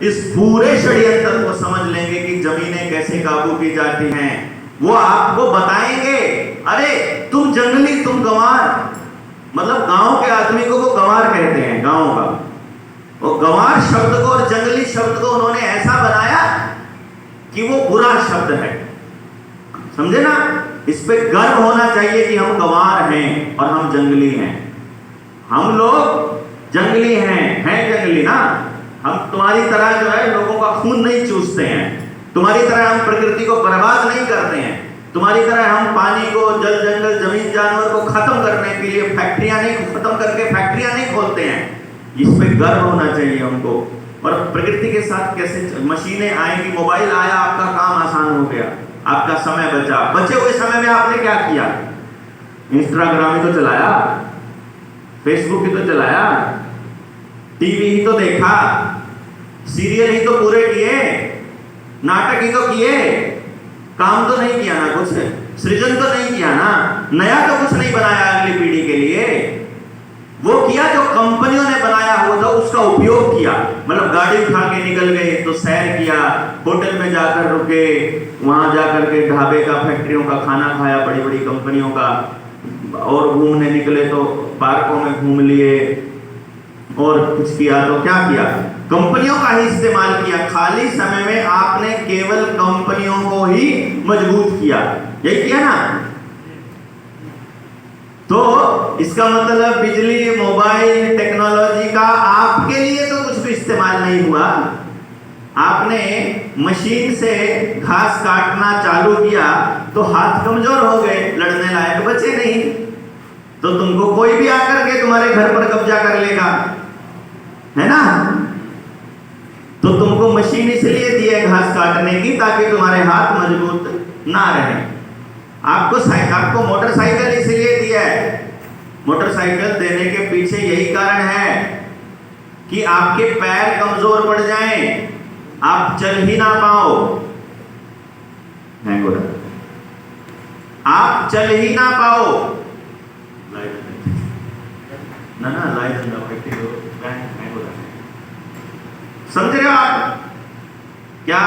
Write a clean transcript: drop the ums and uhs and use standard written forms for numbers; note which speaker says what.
Speaker 1: इस पूरे षड्यंत्र को समझ लेंगे कि जमीनें कैसे काबू की जाती हैं, वो आपको बताएंगे। अरे तुम जंगली, तुम गंवार, मतलब गांव के आदमी को वो गंवार कहते हैं, गांव का। वो गंवार शब्द को और जंगली शब्द को उन्होंने ऐसा बनाया कि वो बुरा शब्द है, समझे ना। इस पे गर्व होना चाहिए कि हम गंवार हैं और हम जंगली हैं। हम लोग जंगली हैं जंगली ना। हम तुम्हारी तरह जो है लोगों का खून नहीं चूसते हैं, तुम्हारी तरह हम प्रकृति को बर्बाद नहीं करते हैं, तुम्हारी तरह हम पानी को, जल जंगल, जमीन जानवर को खत्म करने के लिए फैक्ट्रियां नहीं, खत्म करके फैक्ट्रियां नहीं खोलते हैं। इस पे गर्व होना चाहिए हमको। और प्रकृति के साथ कैसे मशीनें आएंगी, मोबाइल आया, आपका काम आसान हो गया, आपका समय बचा। बचे हुए समय में आपने क्या किया? इंस्टाग्राम ही तो चलाया, फेसबुक ही तो चलाया, टीवी ही तो देखा, सीरियल ही तो पूरे किए, नाटक ही तो किए, काम तो नहीं किया ना, कुछ सृजन तो नहीं किया ना, नया तो कुछ नहीं बनाया अगली पीढ़ी के लिए। वो किया जो कंपनियों ने बनाया हुआ था, उसका उपयोग किया। मतलब गाड़ी उठा के निकल गए तो सैर किया, होटल में जाकर रुके, वहां जाकर के ढाबे का, फैक्ट्रियों का खाना खाया, बड़ी बड़ी कंपनियों का। और घूमने निकले तो पार्कों में घूम लिए, और कुछ किया तो क्या किया? कंपनियों का ही इस्तेमाल किया। खाली समय में आपने केवल कंपनियों को ही मजबूत किया, यही किया ना। तो इसका मतलब बिजली, मोबाइल, टेक्नोलॉजी का आपके लिए तो कुछ भी इस्तेमाल नहीं हुआ। आपने मशीन से घास काटना चालू किया तो हाथ कमजोर हो गए, लड़ने लायक बचे नहीं। तो तुमको कोई भी आकर के तुम्हारे घर पर कब्जा कर लेगा, है ना। तो तुमको मशीन इसलिए दी है घास काटने की, ताकि तुम्हारे हाथ मजबूत ना रहे। आपको मोटरसाइकिल इसलिए दिया है, मोटरसाइकिल देने के पीछे यही कारण है कि आपके पैर कमजोर पड़ जाएं, आप चल ही ना पाओ, आप चल ही ना पाओ। समझ रहे हो आप क्या?